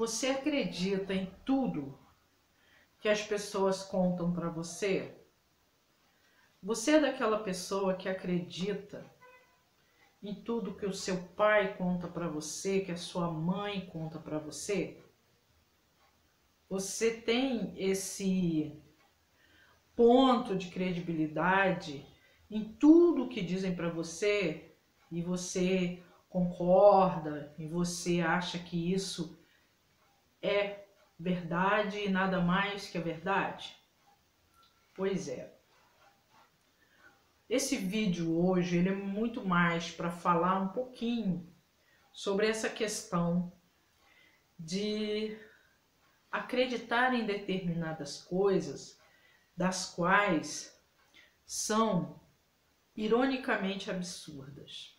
Você acredita em tudo que as pessoas contam para você? Você é daquela pessoa que acredita em tudo que o seu pai conta para você, que a sua mãe conta para você? Você tem esse ponto de credibilidade em tudo que dizem para você e você concorda e você acha que isso é verdade e nada mais que a verdade? Pois é. Esse vídeo hoje ele é muito mais para falar um pouquinho sobre essa questão de acreditar em determinadas coisas, das quais são ironicamente absurdas.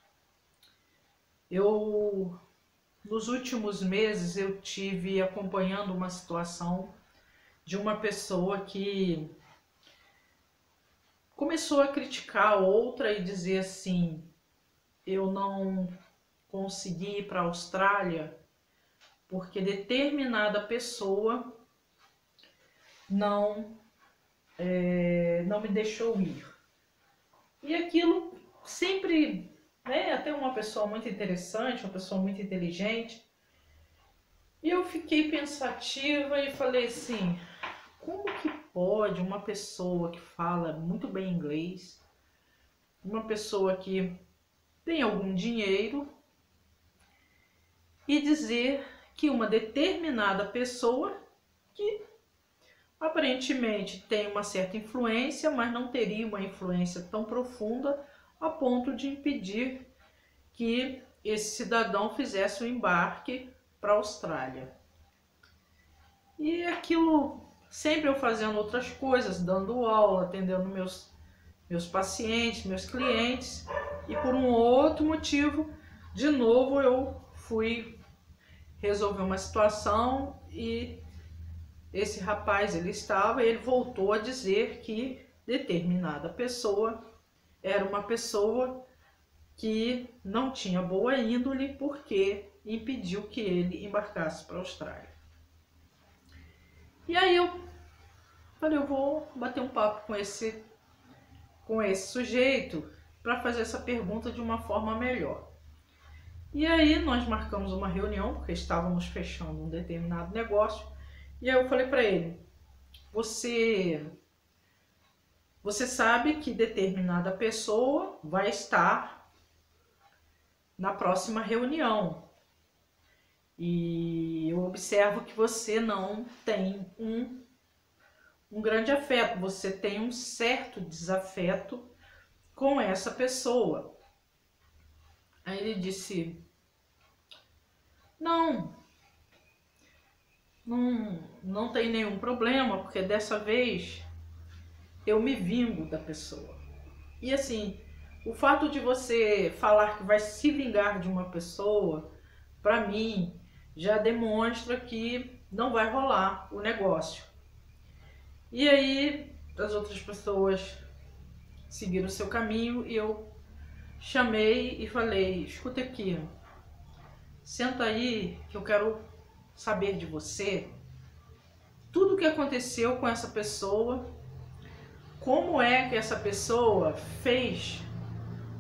Nos últimos meses eu tive acompanhando uma situação de uma pessoa que começou a criticar a outra e dizer assim: eu não consegui ir para a Austrália porque determinada pessoa não me deixou ir. E aquilo sempre, até uma pessoa muito interessante, uma pessoa muito inteligente. E eu fiquei pensativa e falei assim: como que pode uma pessoa que fala muito bem inglês, uma pessoa que tem algum dinheiro, e dizer que uma determinada pessoa que aparentemente tem uma certa influência, mas não teria uma influência tão profunda a ponto de impedir que esse cidadão fizesse o embarque para a Austrália. E aquilo, sempre eu fazendo outras coisas, dando aula, atendendo meus pacientes, meus clientes, e por um outro motivo, de novo eu fui resolver uma situação e esse rapaz ele voltou a dizer que determinada pessoa era uma pessoa que não tinha boa índole porque impediu que ele embarcasse para a Austrália. E aí eu falei, eu vou bater um papo com esse sujeito para fazer essa pergunta de uma forma melhor. E aí nós marcamos uma reunião, porque estávamos fechando um determinado negócio, e aí eu falei para ele: você sabe que determinada pessoa vai estar na próxima reunião. E eu observo que você não tem um grande afeto, você tem um certo desafeto com essa pessoa. Aí ele disse: não tem nenhum problema, porque dessa vez eu me vingo da pessoa. E assim, o fato de você falar que vai se vingar de uma pessoa, para mim, já demonstra que não vai rolar o negócio. E aí, as outras pessoas seguiram o seu caminho e eu chamei e falei: escuta aqui, senta aí que eu quero saber de você tudo o que aconteceu com essa pessoa, como é que essa pessoa fez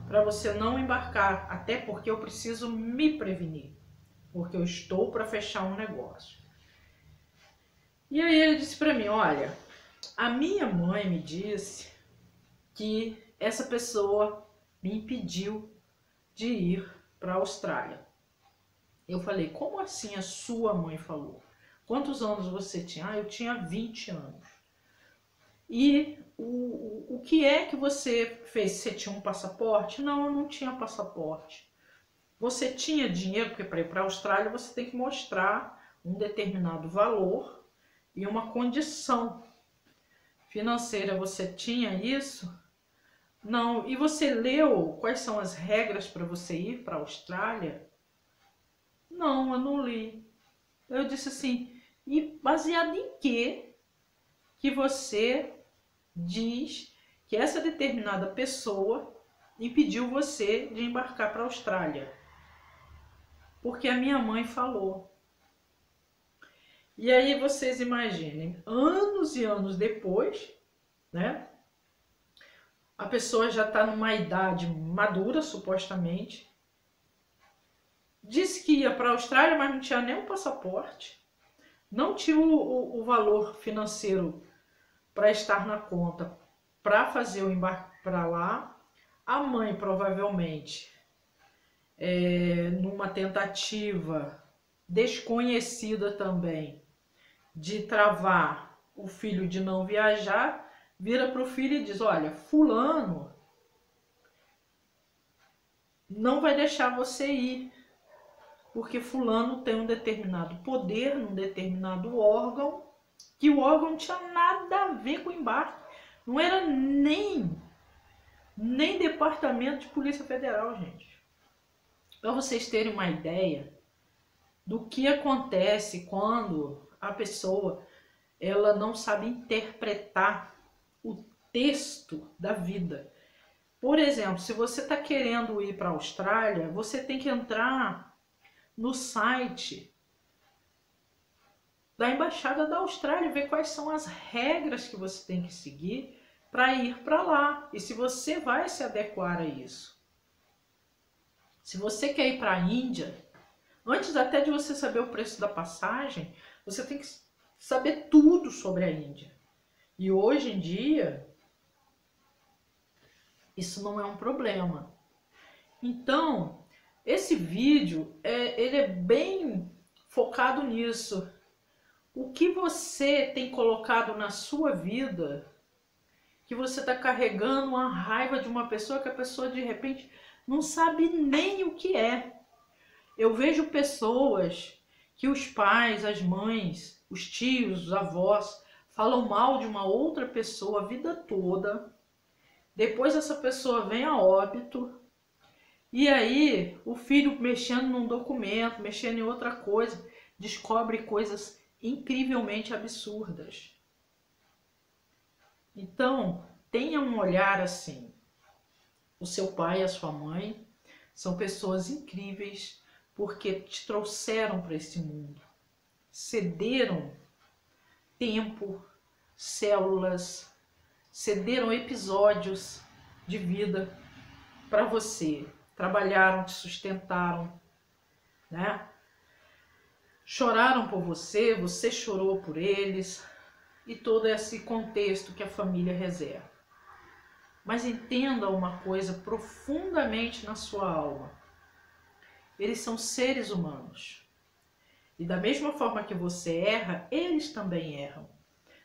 para você não embarcar, até porque eu preciso me prevenir, porque eu estou para fechar um negócio. E aí ele disse para mim: olha, a minha mãe me disse que essa pessoa me impediu de ir para a Austrália. Eu falei: como assim a sua mãe falou? Quantos anos você tinha? Eu tinha 20 anos. E o que é que você fez? Você tinha um passaporte? Não, eu não tinha passaporte. Você tinha dinheiro? Porque para ir para a Austrália você tem que mostrar um determinado valor e uma condição financeira. Você tinha isso? Não. E você leu quais são as regras para você ir para a Austrália? Não, eu não li. Eu disse assim: e baseado em que você diz que essa determinada pessoa impediu você de embarcar para a Austrália? Porque a minha mãe falou. E aí vocês imaginem, anos e anos depois, né? A pessoa já está numa idade madura, supostamente. Disse que ia para a Austrália, mas não tinha nem um passaporte. Não tinha o valor financeiro para estar na conta para fazer o embarque para lá. A mãe provavelmente, numa tentativa desconhecida também de travar o filho de não viajar, vira para o filho e diz: olha, fulano não vai deixar você ir, porque fulano tem um determinado poder, num determinado órgão, que o órgão não tinha nada a ver com o embarque. Não era nem departamento de Polícia Federal, gente. Para vocês terem uma ideia do que acontece quando a pessoa ela não sabe interpretar o texto da vida. Por exemplo, se você está querendo ir para a Austrália, você tem que entrar no site da Embaixada da Austrália e ver quais são as regras que você tem que seguir para ir para lá e se você vai se adequar a isso. Se você quer ir para a Índia, antes até de você saber o preço da passagem, você tem que saber tudo sobre a Índia. E hoje em dia, isso não é um problema. Então, esse vídeo, ele é bem focado nisso. O que você tem colocado na sua vida, que você está carregando uma raiva de uma pessoa que a pessoa de repente não sabe nem o que é. Eu vejo pessoas que os pais, as mães, os tios, os avós falam mal de uma outra pessoa a vida toda. Depois essa pessoa vem a óbito. E aí o filho mexendo num documento, mexendo em outra coisa, descobre coisas incrivelmente absurdas. Então, tenha um olhar assim. O seu pai e a sua mãe são pessoas incríveis porque te trouxeram para esse mundo. Cederam tempo, células, cederam episódios de vida para você. Trabalharam, te sustentaram, né? Choraram por você, você chorou por eles e todo esse contexto que a família reserva. Mas entenda uma coisa profundamente na sua alma. Eles são seres humanos. E da mesma forma que você erra, eles também erram.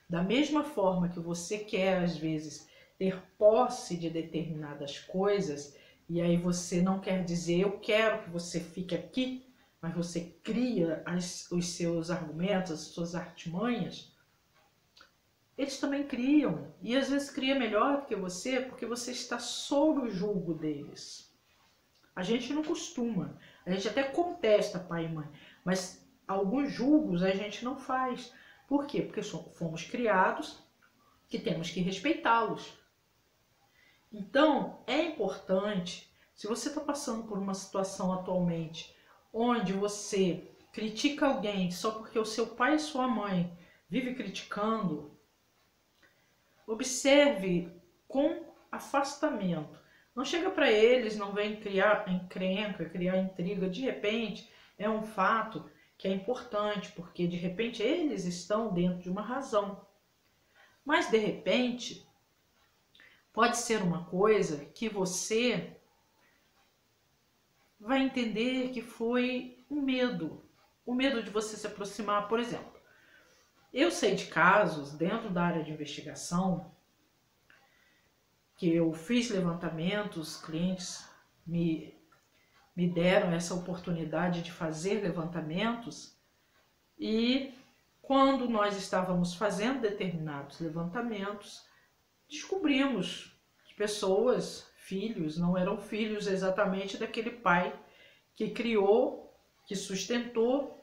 Da mesma forma que você quer, às vezes, ter posse de determinadas coisas, e aí você não quer dizer, eu quero que você fique aqui, mas você cria os seus argumentos, as suas artimanhas, eles também criam. E às vezes cria melhor do que você, porque você está sob o julgo deles. A gente não costuma, a gente até contesta pai e mãe, mas alguns julgos a gente não faz. Por quê? Porque fomos criados que temos que respeitá-los. Então, é importante, se você está passando por uma situação atualmente onde você critica alguém só porque o seu pai e sua mãe vivem criticando, observe com afastamento. Não chega para eles, não vem criar encrenca, criar intriga. De repente, é um fato que é importante, porque de repente eles estão dentro de uma razão. Mas de repente, pode ser uma coisa que você vai entender que foi um medo. O medo de você se aproximar, por exemplo. Eu sei de casos dentro da área de investigação que eu fiz levantamentos, clientes me deram essa oportunidade de fazer levantamentos e quando nós estávamos fazendo determinados levantamentos, descobrimos que pessoas, filhos, não eram filhos exatamente daquele pai que criou, que sustentou,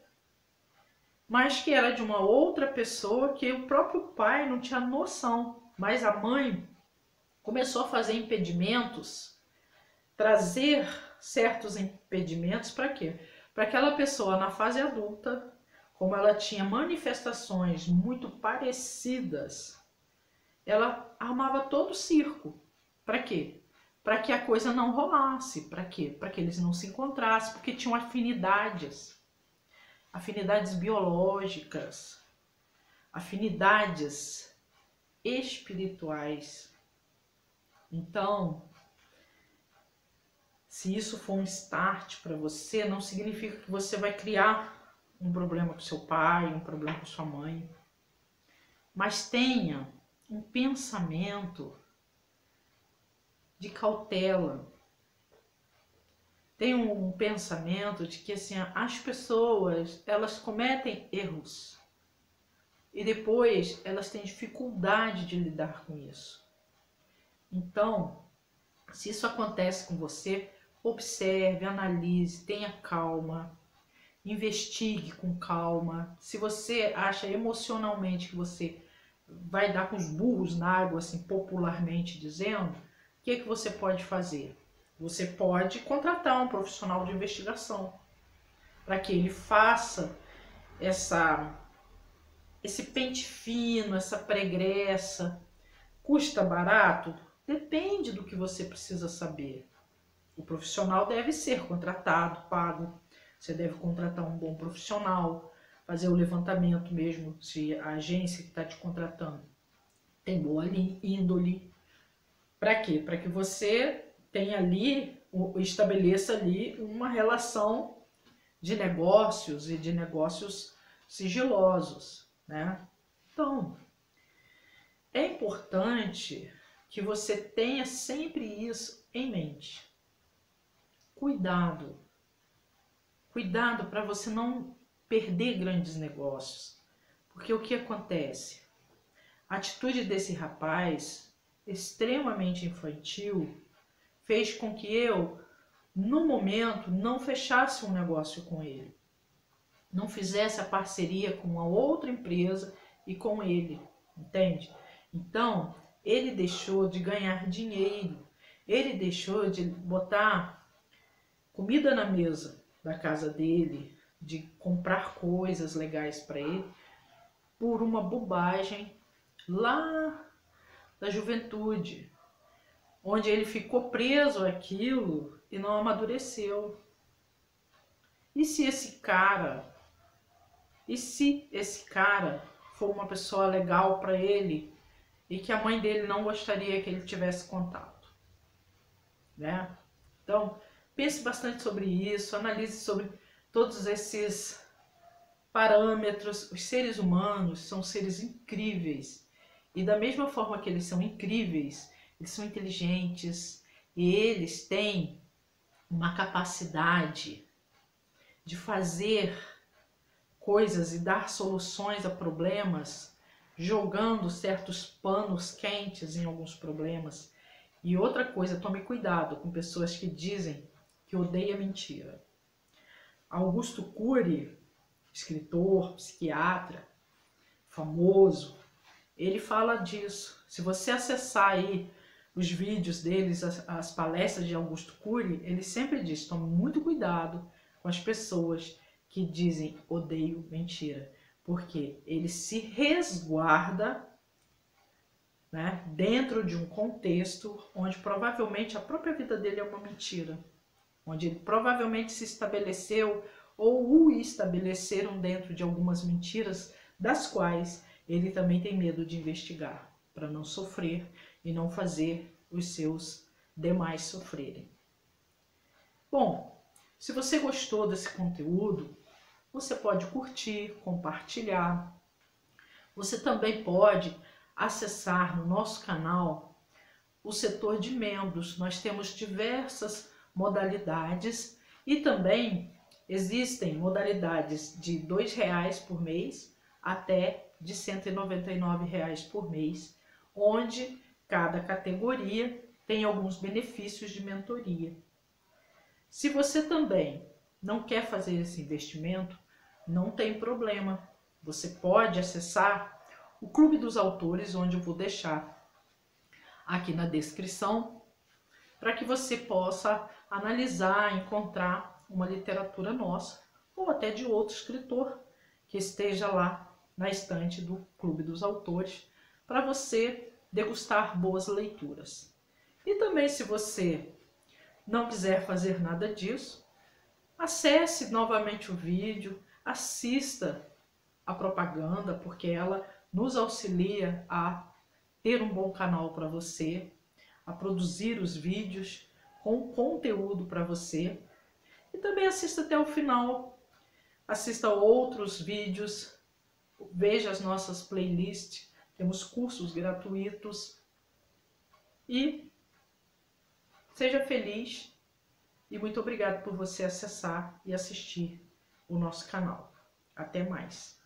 mas que era de uma outra pessoa que o próprio pai não tinha noção, mas a mãe começou a fazer impedimentos, trazer certos impedimentos para quê? Para aquela pessoa na fase adulta como ela tinha manifestações muito parecidas, ela armava todo o circo. Para quê? Para que a coisa não rolasse. Para quê? Para que eles não se encontrassem, porque tinham afinidades biológicas, afinidades espirituais. Então, se isso for um start para você, não significa que você vai criar um problema com seu pai, um problema com sua mãe. Mas tenha um pensamento de cautela. Tenha um pensamento de que assim, as pessoas, elas cometem erros. E depois elas têm dificuldade de lidar com isso. Então, se isso acontece com você, observe, analise, tenha calma, investigue com calma. Se você acha emocionalmente que você vai dar com os burros na água, assim, popularmente dizendo, o que você pode fazer? Você pode contratar um profissional de investigação para que ele faça esse pente fino, essa pregressa. Custa barato? Depende do que você precisa saber. O profissional deve ser contratado, pago. Você deve contratar um bom profissional, fazer o levantamento mesmo, se a agência que está te contratando tem boa índole. Para quê? Para que você tenha ali, estabeleça ali uma relação de negócios e de negócios sigilosos, né? Então, é importante que você tenha sempre isso em mente. Cuidado. Cuidado para você não perder grandes negócios. Porque o que acontece? A atitude desse rapaz, extremamente infantil, fez com que eu, no momento, não fechasse um negócio com ele. Não fizesse a parceria com uma outra empresa e com ele, entende? Então, ele deixou de ganhar dinheiro, ele deixou de botar comida na mesa da casa dele, de comprar coisas legais para ele, por uma bobagem lá da juventude, onde ele ficou preso àquilo e não amadureceu. E se esse cara for uma pessoa legal para ele e que a mãe dele não gostaria que ele tivesse contato, né? Então, pense bastante sobre isso, analise sobre todos esses parâmetros. Os seres humanos são seres incríveis. E da mesma forma que eles são incríveis, eles são inteligentes e eles têm uma capacidade de fazer coisas e dar soluções a problemas, jogando certos panos quentes em alguns problemas. E outra coisa, tome cuidado com pessoas que dizem que odeiam mentira. Augusto Cury, escritor, psiquiatra, famoso, ele fala disso. Se você acessar aí os vídeos deles, as palestras de Augusto Cury, ele sempre diz, tome muito cuidado com as pessoas que dizem odeio mentira, porque ele se resguarda, né, dentro de um contexto onde provavelmente a própria vida dele é uma mentira, onde ele provavelmente se estabeleceu ou o estabeleceram dentro de algumas mentiras, das quais ele também tem medo de investigar, para não sofrer e não fazer os seus demais sofrerem. Bom, se você gostou desse conteúdo, você pode curtir, compartilhar. Você também pode acessar no nosso canal o setor de membros. Nós temos diversas modalidades e também existem modalidades de R$ 2 por mês até de R$ 199 por mês, onde cada categoria tem alguns benefícios de mentoria. Se você também não quer fazer esse investimento, não tem problema. Você pode acessar o Clube dos Autores, onde eu vou deixar aqui na descrição, para que você possa analisar, encontrar uma literatura nossa, ou até de outro escritor que esteja lá na estante do Clube dos Autores para você degustar boas leituras. E também, se você não quiser fazer nada disso, acesse novamente o vídeo, assista a propaganda, porque ela nos auxilia a ter um bom canal para você, a produzir os vídeos com conteúdo para você. E também assista até o final, assista outros vídeos, veja as nossas playlists, temos cursos gratuitos e seja feliz. E muito obrigado por você acessar e assistir o nosso canal. Até mais!